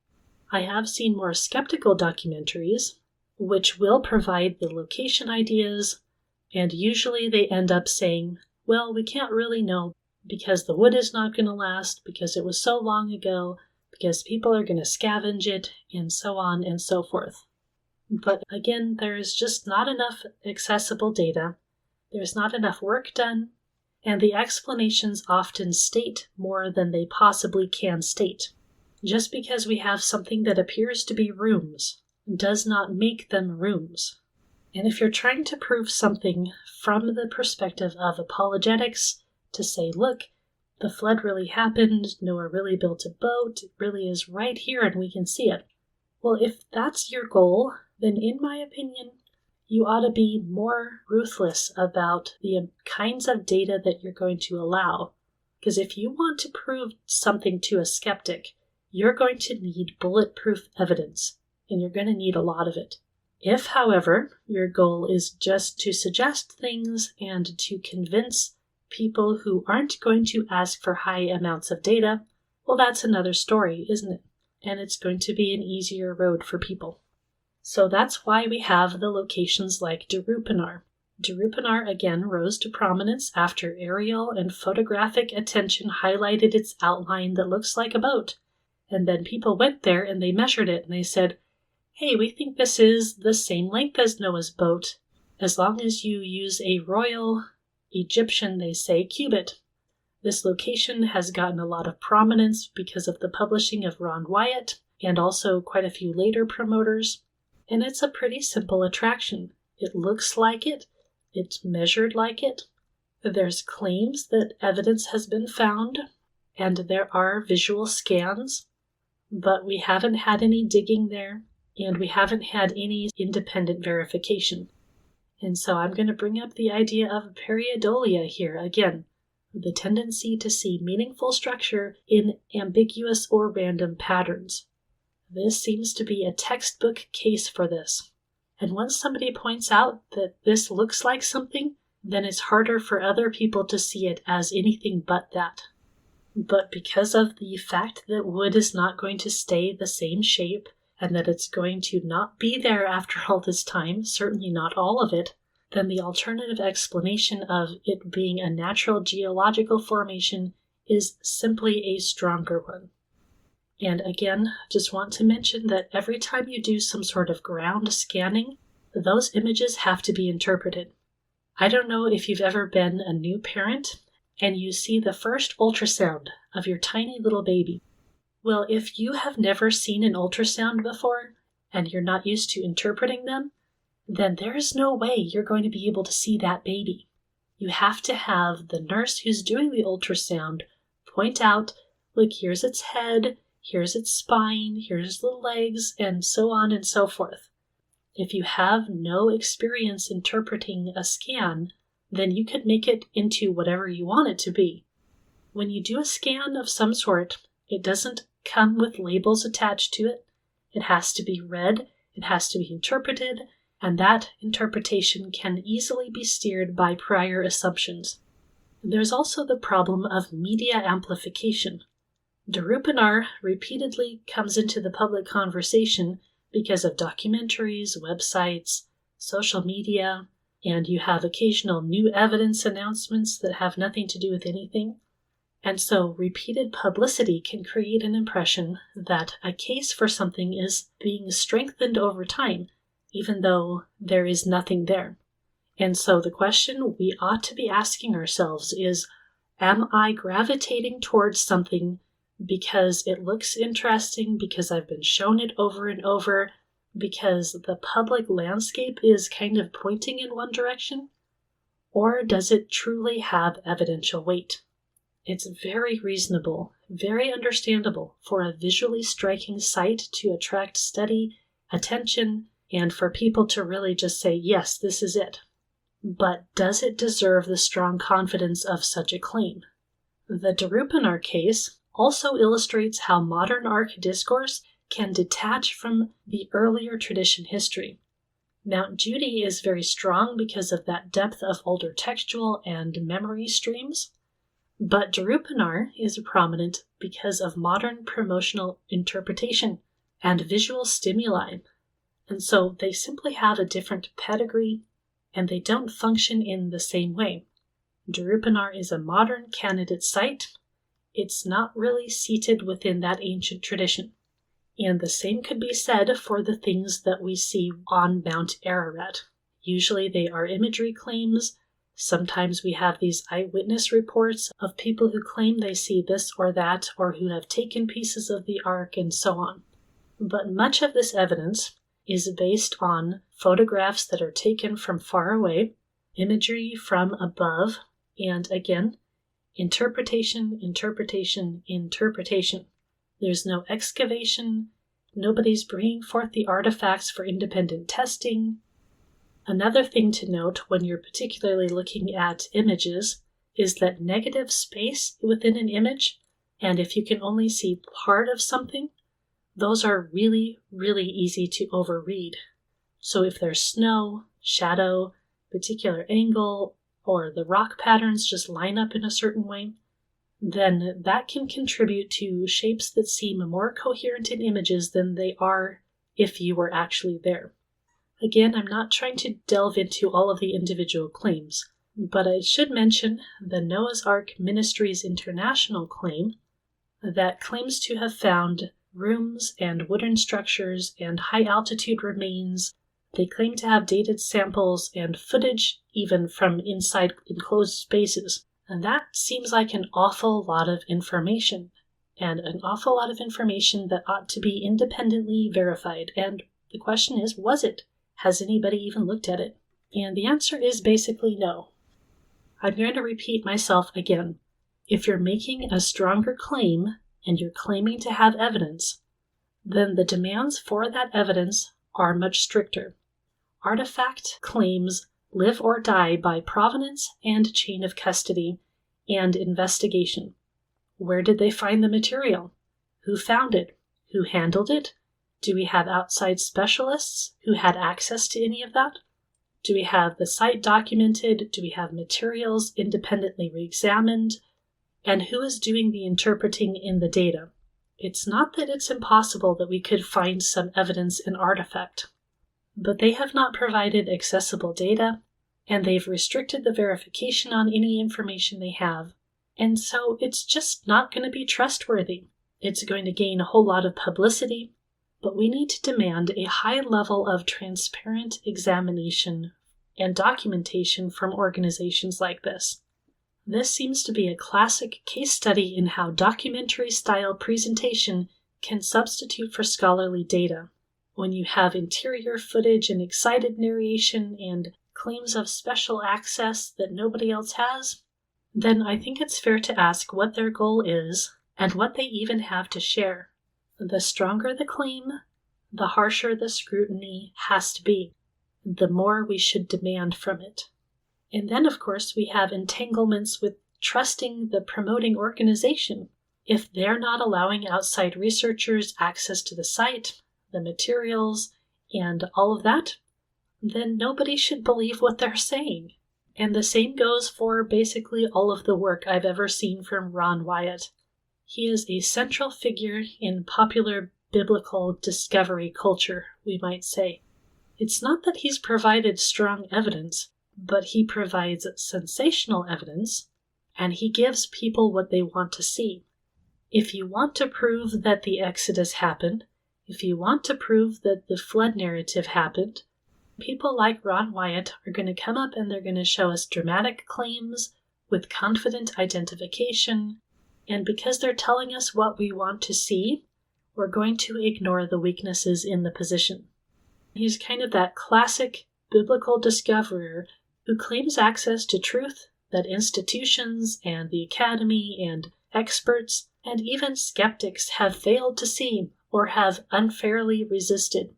I have seen more skeptical documentaries, which will provide the location ideas, and usually they end up saying, well, we can't really know because the wood is not going to last, because it was so long ago, because people are going to scavenge it, and so on and so forth. But again, there is just not enough accessible data. There's not enough work done, and the explanations often state more than they possibly can state. Just because we have something that appears to be rooms does not make them rooms. And if you're trying to prove something from the perspective of apologetics, to say, look, the flood really happened, Noah really built a boat, it really is right here and we can see it. Well, if that's your goal, then in my opinion, you ought to be more ruthless about the kinds of data that you're going to allow. Because if you want to prove something to a skeptic, you're going to need bulletproof evidence, and you're going to need a lot of it. If, however, your goal is just to suggest things and to convince people who aren't going to ask for high amounts of data, well, that's another story, isn't it? And it's going to be an easier road for people. So that's why we have the locations like Durupınar. Durupınar again rose to prominence after aerial and photographic attention highlighted its outline that looks like a boat. And then people went there and they measured it and they said, hey, we think this is the same length as Noah's boat, as long as you use a royal Egyptian, they say, cubit. This location has gotten a lot of prominence because of the publishing of Ron Wyatt and also quite a few later promoters. And it's a pretty simple attraction. It looks like it. It's measured like it. There's claims that evidence has been found, and there are visual scans, but we haven't had any digging there, and we haven't had any independent verification. And so I'm going to bring up the idea of pareidolia here again, the tendency to see meaningful structure in ambiguous or random patterns. This seems to be a textbook case for this. And once somebody points out that this looks like something, then it's harder for other people to see it as anything but that. But because of the fact that wood is not going to stay the same shape, and that it's going to not be there after all this time, certainly not all of it, then the alternative explanation of it being a natural geological formation is simply a stronger one. And again, just want to mention that every time you do some sort of ground scanning, those images have to be interpreted. I don't know if you've ever been a new parent and you see the first ultrasound of your tiny little baby. Well, if you have never seen an ultrasound before and you're not used to interpreting them, then there's no way you're going to be able to see that baby. You have to have the nurse who's doing the ultrasound point out, look, here's its head, here's its spine, here's the legs, and so on and so forth. If you have no experience interpreting a scan, then you could make it into whatever you want it to be. When you do a scan of some sort, It doesn't come with labels attached to it. It has to be read, it has to be interpreted, and that interpretation can easily be steered by prior assumptions. There's also the problem of media amplification. Durupınar repeatedly comes into the public conversation because of documentaries, websites, social media, and you have occasional new evidence announcements that have nothing to do with anything. And so repeated publicity can create an impression that a case for something is being strengthened over time, even though there is nothing there. And so the question we ought to be asking ourselves is, am I gravitating towards something because it looks interesting, because I've been shown it over and over, because the public landscape is kind of pointing in one direction? Or does it truly have evidential weight? It's very reasonable, very understandable for a visually striking site to attract study, attention, and for people to really just say, yes, this is it. But does it deserve the strong confidence of such a claim? The Durupınar case also illustrates how modern Ark discourse can detach from the earlier tradition history. Mount Judi is very strong because of that depth of older textual and memory streams, but Durupınar is prominent because of modern promotional interpretation and visual stimuli, and so they simply have a different pedigree, and they don't function in the same way. Durupınar is a modern candidate site. It's not really seated within that ancient tradition. And the same could be said for the things that we see on Mount Ararat. Usually they are imagery claims. Sometimes we have these eyewitness reports of people who claim they see this or that, or who have taken pieces of the ark, and so on. But much of this evidence is based on photographs that are taken from far away, imagery from above, and again, interpretation, interpretation, interpretation. There's no excavation, nobody's bringing forth the artifacts for independent testing. Another thing to note when you're particularly looking at images is that negative space within an image, and if you can only see part of something, those are really, really easy to overread. So if there's snow, shadow, particular angle, or the rock patterns just line up in a certain way, then that can contribute to shapes that seem more coherent in images than they are if you were actually there. Again, I'm not trying to delve into all of the individual claims, but I should mention the Noah's Ark Ministries International claim that claims to have found rooms and wooden structures and high-altitude remains. They claim to have dated samples and footage even from inside enclosed spaces. And that seems like an awful lot of information, and an awful lot of information that ought to be independently verified. And the question is, was it? Has anybody even looked at it? And the answer is basically no. I'm going to repeat myself again. If you're making a stronger claim and you're claiming to have evidence, then the demands for that evidence are much stricter. Artifact claims live or die by provenance and chain of custody and investigation. Where did they find the material? Who found it? Who handled it? Do we have outside specialists who had access to any of that? Do we have the site documented? Do we have materials independently re-examined? And who is doing the interpreting in the data? It's not that it's impossible that we could find some evidence in artifact, but they have not provided accessible data, and they've restricted the verification on any information they have, and so it's just not going to be trustworthy. It's going to gain a whole lot of publicity, but we need to demand a high level of transparent examination and documentation from organizations like this. This seems to be a classic case study in how documentary-style presentation can substitute for scholarly data. When you have interior footage and excited narration and claims of special access that nobody else has, then I think it's fair to ask what their goal is and what they even have to share. The stronger the claim, the harsher the scrutiny has to be, the more we should demand from it. And then, of course, we have entanglements with trusting the promoting organization. If they're not allowing outside researchers access to the site, the materials, and all of that, then nobody should believe what they're saying. And the same goes for basically all of the work I've ever seen from Ron Wyatt. He is a central figure in popular biblical discovery culture, we might say. It's not that he's provided strong evidence, but he provides sensational evidence, and he gives people what they want to see. If you want to prove that the Exodus happened, if you want to prove that the flood narrative happened, people like Ron Wyatt are going to come up and they're going to show us dramatic claims with confident identification, and because they're telling us what we want to see, we're going to ignore the weaknesses in the position. He's kind of that classic biblical discoverer who claims access to truth that institutions and the academy and experts and even skeptics have failed to see or have unfairly resisted.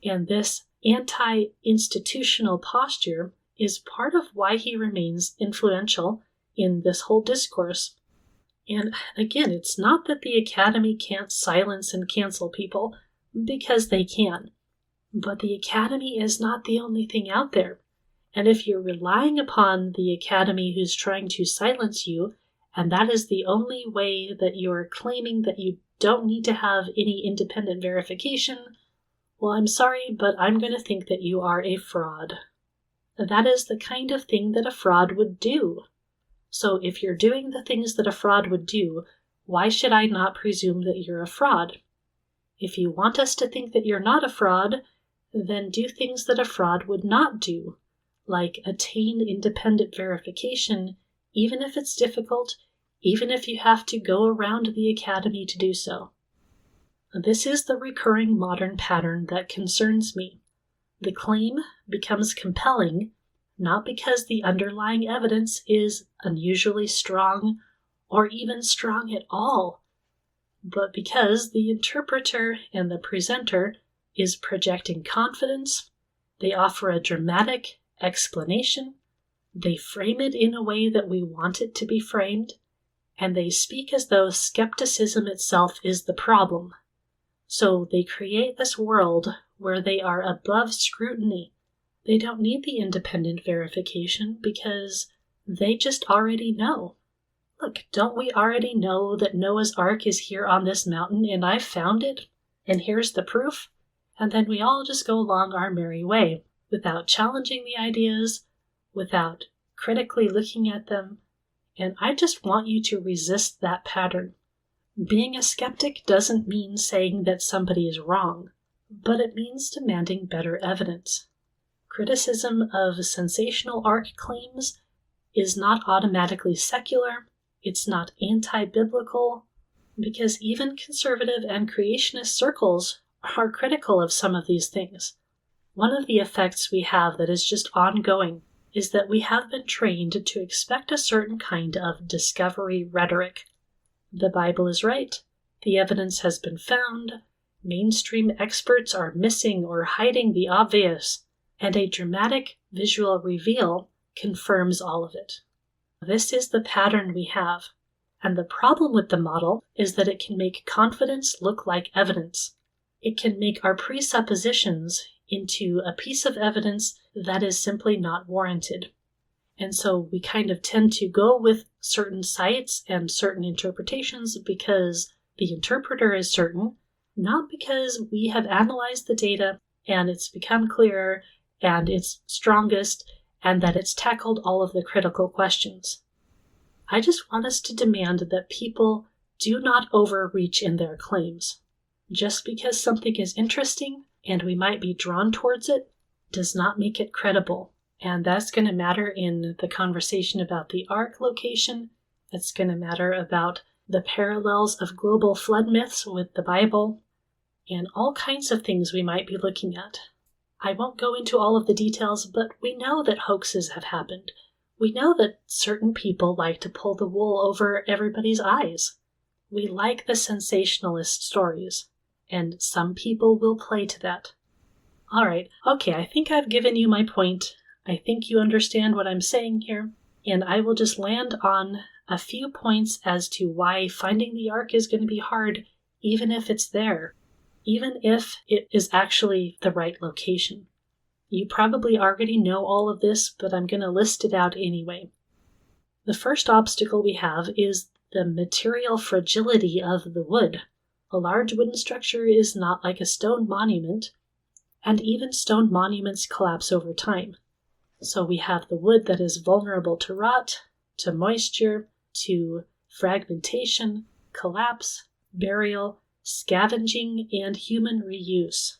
And this anti-institutional posture is part of why he remains influential in this whole discourse. And again, it's not that the academy can't silence and cancel people, because they can. But the academy is not the only thing out there. And if you're relying upon the academy who's trying to silence you, and that is the only way that you're claiming that you don't need to have any independent verification, well, I'm sorry, but I'm going to think that you are a fraud. That is the kind of thing that a fraud would do. So if you're doing the things that a fraud would do, why should I not presume that you're a fraud? If you want us to think that you're not a fraud, then do things that a fraud would not do, like attain independent verification, even if it's difficult, even if you have to go around the academy to do so. This is the recurring modern pattern that concerns me. The claim becomes compelling not because the underlying evidence is unusually strong or even strong at all, but because the interpreter and the presenter is projecting confidence, they offer a dramatic explanation, they frame it in a way that we want it to be framed, and they speak as though skepticism itself is the problem. So they create this world where they are above scrutiny. They don't need the independent verification because they just already know. Look, don't we already know that Noah's Ark is here on this mountain and I found it? And here's the proof? And then we all just go along our merry way without challenging the ideas, without critically looking at them. And I just want you to resist that pattern. Being a skeptic doesn't mean saying that somebody is wrong, but it means demanding better evidence. Criticism of sensational ark claims is not automatically secular, it's not anti-biblical, because even conservative and creationist circles are critical of some of these things. One of the effects we have that is just ongoing is that we have been trained to expect a certain kind of discovery rhetoric. The Bible is right, the evidence has been found, mainstream experts are missing or hiding the obvious, and a dramatic visual reveal confirms all of it. This is the pattern we have, and the problem with the model is that it can make confidence look like evidence. It can make our presuppositions into a piece of evidence that is simply not warranted. And so we kind of tend to go with certain sites and certain interpretations because the interpreter is certain, not because we have analyzed the data and it's become clearer and it's strongest and that it's tackled all of the critical questions. I just want us to demand that people do not overreach in their claims. Just because something is interesting and we might be drawn towards it does not make it credible. And that's going to matter in the conversation about the ark-location. It's going to matter about the parallels of global flood myths with the Bible, and all kinds of things we might be looking at. I won't go into all of the details, but we know that hoaxes have happened. We know that certain people like to pull the wool over everybody's eyes. We like the sensationalist stories, and some people will play to that. All right, okay, I think I've given you my point. I think you understand what I'm saying here, and I will just land on a few points as to why finding the Ark is going to be hard, even if it's there, even if it is actually the right location. You probably already know all of this, but I'm going to list it out anyway. The first obstacle we have is the material fragility of the wood. A large wooden structure is not like a stone monument, and even stone monuments collapse over time. So we have the wood that is vulnerable to rot, to moisture, to fragmentation, collapse, burial, scavenging, and human reuse.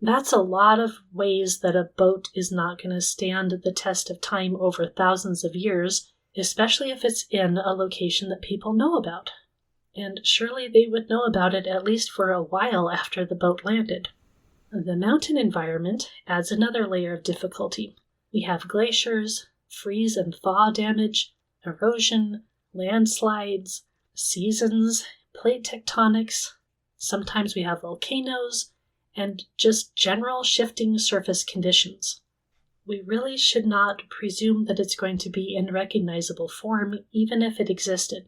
That's a lot of ways that a boat is not going to stand the test of time over thousands of years, especially if it's in a location that people know about. And surely they would know about it at least for a while after the boat landed. The mountain environment adds another layer of difficulty. We have glaciers, freeze and thaw damage, erosion, landslides, seasons, plate tectonics. Sometimes we have volcanoes, and just general shifting surface conditions. We really should not presume that it's going to be in recognizable form, even if it existed.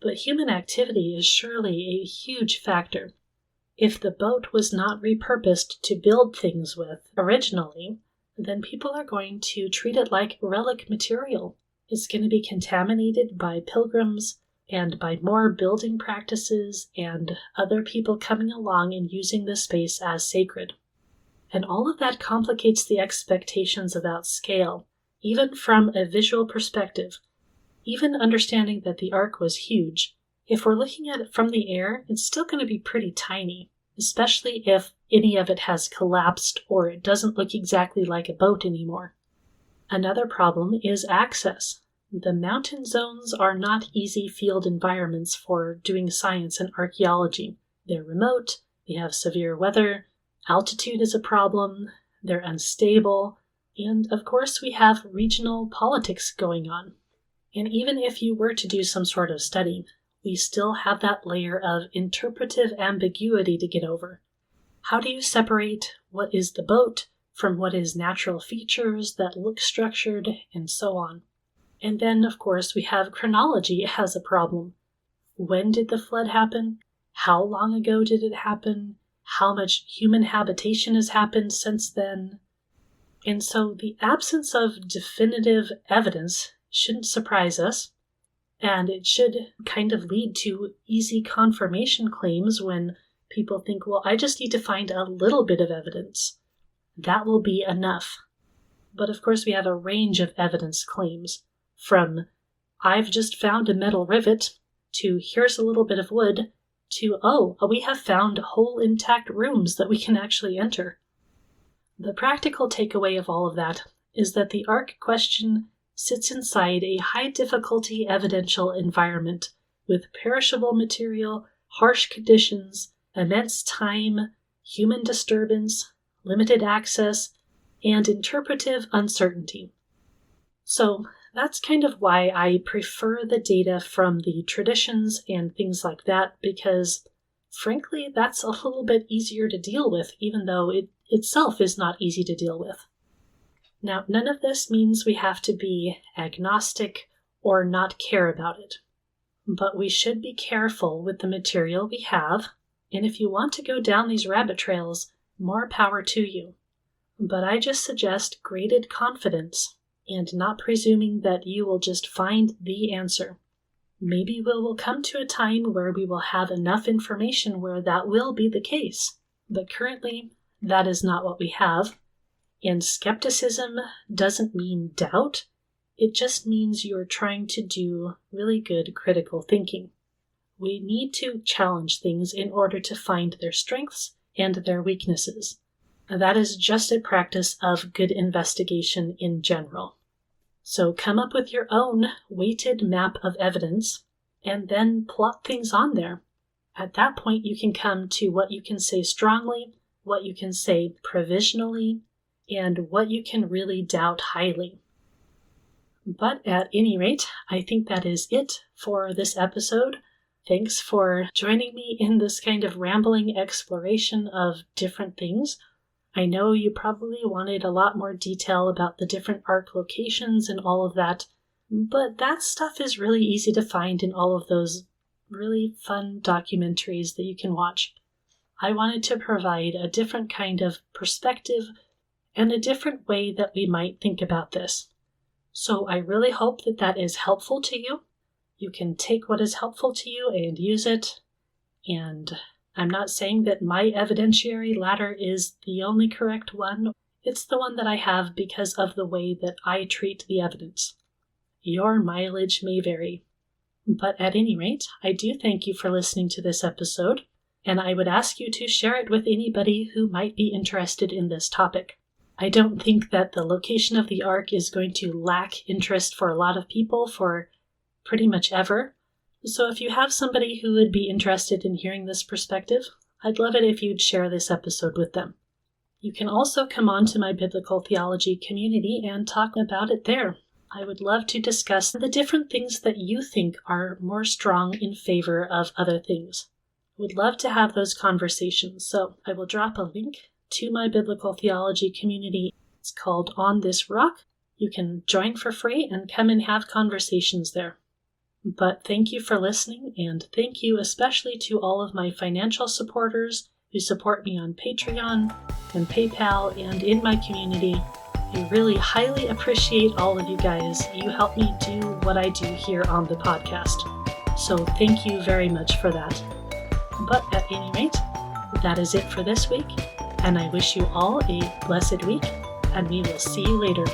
But human activity is surely a huge factor. If the boat was not repurposed to build things with originally, then people are going to treat it like relic material. It's going to be contaminated by pilgrims and by more building practices and other people coming along and using the space as sacred. And all of that complicates the expectations about scale, even from a visual perspective. Even understanding that the Ark was huge, if we're looking at it from the air, it's still going to be pretty tiny, especially if any of it has collapsed or it doesn't look exactly like a boat anymore. Another problem is access. The mountain zones are not easy field environments for doing science and archaeology. They're remote, they have severe weather, altitude is a problem, they're unstable, and of course we have regional politics going on. And even if you were to do some sort of study, we still have that layer of interpretive ambiguity to get over. How do you separate what is the boat from what is natural features that look structured and so on? And then, of course, we have chronology as a problem. When did the flood happen? How long ago did it happen? How much human habitation has happened since then? And so the absence of definitive evidence shouldn't surprise us, and it should kind of lead to easy confirmation claims when people think, well, I just need to find a little bit of evidence. That will be enough. But of course, we have a range of evidence claims. From, I've just found a metal rivet, to here's a little bit of wood, to, oh, we have found whole intact rooms that we can actually enter. The practical takeaway of all of that is that the Ark question sits inside a high-difficulty evidential environment with perishable material, harsh conditions, immense time, human disturbance, limited access, and interpretive uncertainty. So, that's kind of why I prefer the data from the traditions and things like that, because frankly, that's a little bit easier to deal with, even though it itself is not easy to deal with. Now, none of this means we have to be agnostic or not care about it, but we should be careful with the material we have, and if you want to go down these rabbit trails, more power to you. But I just suggest graded confidence and not presuming that you will just find the answer. Maybe we will come to a time where we will have enough information where that will be the case, but currently that is not what we have. And skepticism doesn't mean doubt, it just means you're trying to do really good critical thinking. We need to challenge things in order to find their strengths and their weaknesses. That is just a practice of good investigation in general. So come up with your own weighted map of evidence and then plot things on there. At that point, you can come to what you can say strongly, what you can say provisionally, and what you can really doubt highly. But at any rate, I think that is it for this episode. Thanks for joining me in this kind of rambling exploration of different things. I know you probably wanted a lot more detail about the different ark locations and all of that, But that stuff is really easy to find in all of those really fun documentaries that you can watch. I wanted to provide a different kind of perspective and a different way that we might think about this. So I really hope that that is helpful to you. You can take what is helpful to you and use it. And I'm not saying that my evidentiary ladder is the only correct one. It's the one that I have because of the way that I treat the evidence. Your mileage may vary. But at any rate, I do thank you for listening to this episode, and I would ask you to share it with anybody who might be interested in this topic. I don't think that the location of the Ark is going to lack interest for a lot of people for pretty much ever. So if you have somebody who would be interested in hearing this perspective, I'd love it if you'd share this episode with them. You can also come on to my biblical theology community and talk about it there. I would love to discuss the different things that you think are more strong in favor of other things. I would love to have those conversations, so I will drop a link to my biblical theology community. It's called On This Rock. You can join for free and come and have conversations there. But thank you for listening, and thank you especially to all of my financial supporters who support me on Patreon and PayPal and in my community. I really highly appreciate all of you guys. You help me do what I do here on the podcast. So thank you very much for that. But at any rate, that is it for this week, and I wish you all a blessed week, and we will see you later.